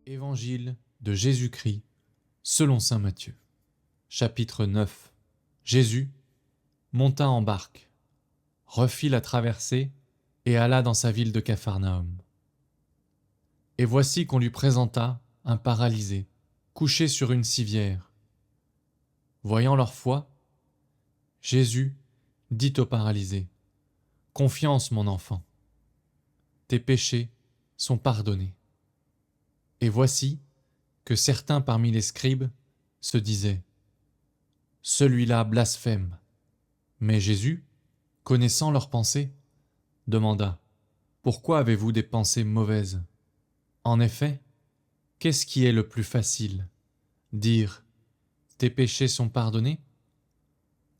Évangile de Jésus-Christ selon saint Matthieu. Chapitre 9. Jésus monta en barque, refit la traversée et alla dans sa ville de Capharnaüm. Et voici qu'on lui présenta un paralysé, couché sur une civière. Voyant leur foi, Jésus dit au paralysé : « Confiance, mon enfant, tes péchés sont pardonnés. » Et voici que certains parmi les scribes se disaient : « Celui-là blasphème. » Mais Jésus, connaissant leurs pensées, demanda : « Pourquoi avez-vous des pensées mauvaises ? En effet, qu'est-ce qui est le plus facile ? Dire : tes péchés sont pardonnés ?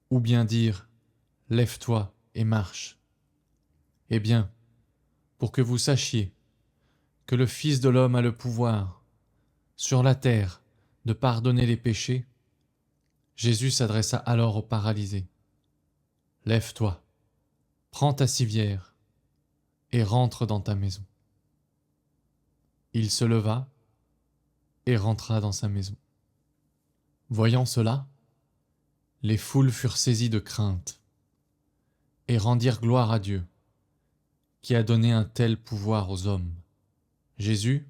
Ou bien dire : lève-toi et marche ? Eh bien, pour que vous sachiez que le Fils de l'homme a le pouvoir sur la terre de pardonner les péchés, Jésus s'adressa alors au paralysé : « Lève-toi, prends ta civière et rentre dans ta maison. » Il se leva et rentra dans sa maison. Voyant cela, les foules furent saisies de crainte et rendirent gloire à Dieu, qui a donné un tel pouvoir aux hommes. Jésus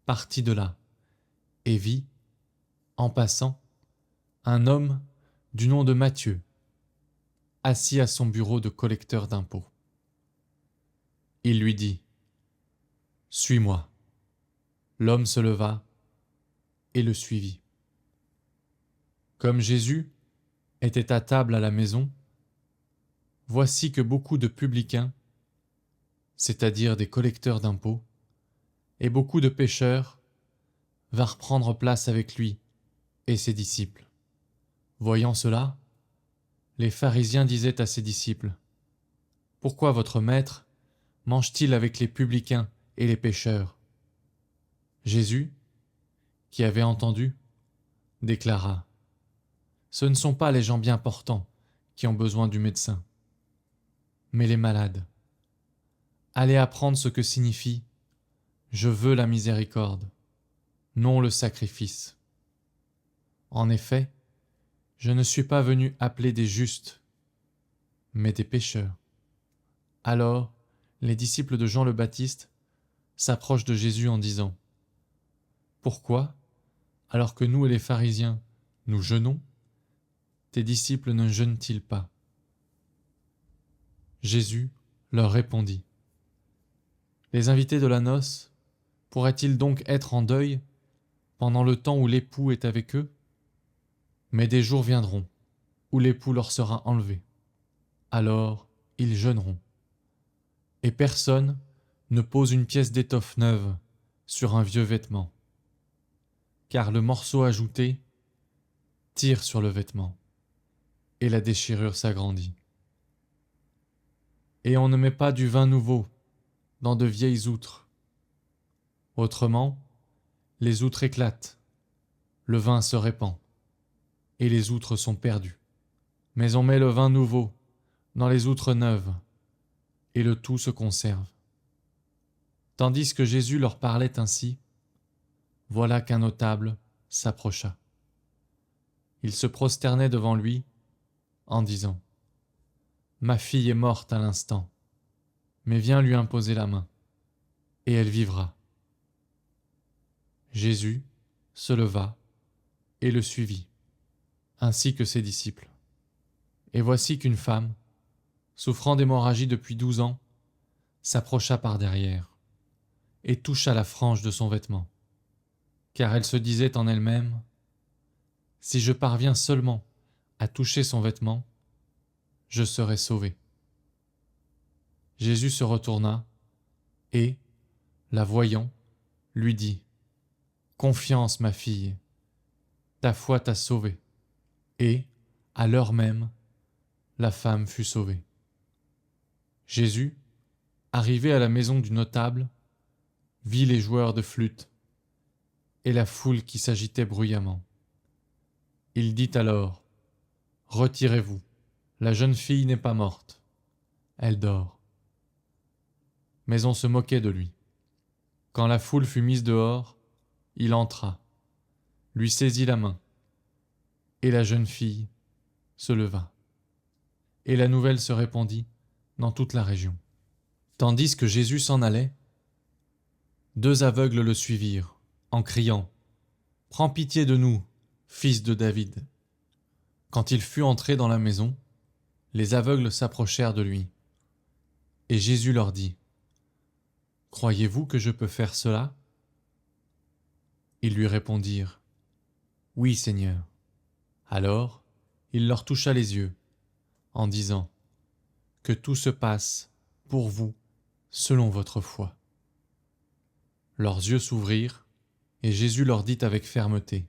partit de là et vit, en passant, un homme du nom de Matthieu, assis à son bureau de collecteur d'impôts. Il lui dit : « Suis-moi. » L'homme se leva et le suivit. Comme Jésus était à table à la maison, voici que beaucoup de publicains, c'est-à-dire des collecteurs d'impôts, et beaucoup de pécheurs vinrent prendre place avec lui et ses disciples. Voyant cela, les pharisiens disaient à ses disciples : « Pourquoi votre maître mange-t-il avec les publicains et les pécheurs ?» Jésus, qui avait entendu, déclara : « Ce ne sont pas les gens bien portants qui ont besoin du médecin, mais les malades. Allez apprendre ce que signifie « Je veux la miséricorde », non le sacrifice. En effet, je ne suis pas venu appeler des justes, mais des pécheurs. » Alors, les disciples de Jean le Baptiste s'approchent de Jésus en disant : « Pourquoi, alors que nous et les pharisiens, nous jeûnons, tes disciples ne jeûnent-ils pas ?» Jésus leur répondit : « Les invités de la noce pourraient-ils donc être en deuil pendant le temps où l'époux est avec eux ? Mais des jours viendront où l'époux leur sera enlevé. Alors ils jeûneront. Et personne ne pose une pièce d'étoffe neuve sur un vieux vêtement, car le morceau ajouté tire sur le vêtement, et la déchirure s'agrandit. Et on ne met pas du vin nouveau dans de vieilles outres. Autrement, les outres éclatent, le vin se répand, et les outres sont perdues. Mais on met le vin nouveau dans les outres neuves, et le tout se conserve. » Tandis que Jésus leur parlait ainsi, voilà qu'un notable s'approcha. Il se prosternait devant lui en disant : « Ma fille est morte à l'instant, mais viens lui imposer la main, et elle vivra. » Jésus se leva et le suivit, ainsi que ses disciples. Et voici qu'une femme, souffrant d'hémorragie depuis 12 ans, s'approcha par derrière et toucha la frange de son vêtement, car elle se disait en elle-même : « Si je parviens seulement à toucher son vêtement, je serai sauvée. » Jésus se retourna et, la voyant, lui dit : « Confiance, ma fille, ta foi t'a sauvée. » Et, à l'heure même, la femme fut sauvée. Jésus, arrivé à la maison du notable, vit les joueurs de flûte et la foule qui s'agitait bruyamment. Il dit alors : « Retirez-vous, la jeune fille n'est pas morte, elle dort. » Mais on se moquait de lui. Quand la foule fut mise dehors, il entra, lui saisit la main, et la jeune fille se leva. Et la nouvelle se répandit dans toute la région. Tandis que Jésus s'en allait, 2 aveugles le suivirent, en criant « Prends pitié de nous, fils de David !» Quand il fut entré dans la maison, les aveugles s'approchèrent de lui. Et Jésus leur dit « Croyez-vous que je peux faire cela ?» Ils lui répondirent « Oui, Seigneur. » Alors, il leur toucha les yeux, en disant « Que tout se passe pour vous selon votre foi. » Leurs yeux s'ouvrirent, et Jésus leur dit avec fermeté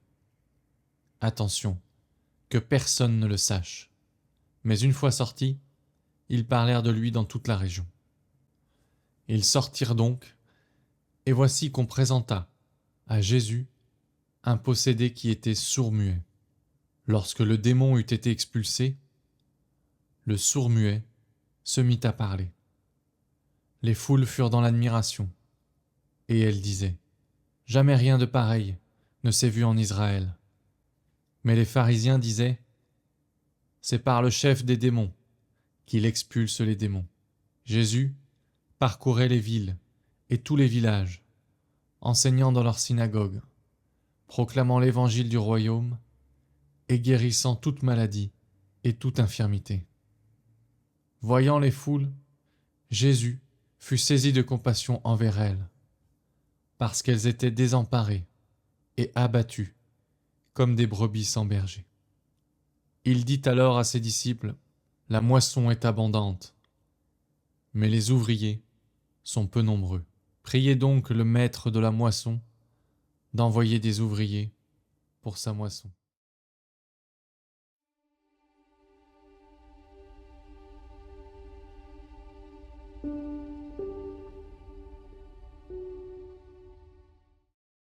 « Attention, que personne ne le sache. » Mais une fois sortis, ils parlèrent de lui dans toute la région. Ils sortirent donc, et voici qu'on présenta à Jésus un possédé qui était sourd-muet. Lorsque le démon eut été expulsé, le sourd-muet se mit à parler. Les foules furent dans l'admiration, et elles disaient « Jamais rien de pareil ne s'est vu en Israël. » Mais les pharisiens disaient « C'est par le chef des démons qu'il expulse les démons. » Jésus parcourait les villes et tous les villages, enseignant dans leurs synagogues, proclamant l'évangile du royaume et guérissant toute maladie et toute infirmité. Voyant les foules, Jésus fut saisi de compassion envers elles, parce qu'elles étaient désemparées et abattues comme des brebis sans berger. Il dit alors à ses disciples « La moisson est abondante, mais les ouvriers sont peu nombreux. Priez donc le maître de la moisson d'envoyer des ouvriers pour sa moisson. »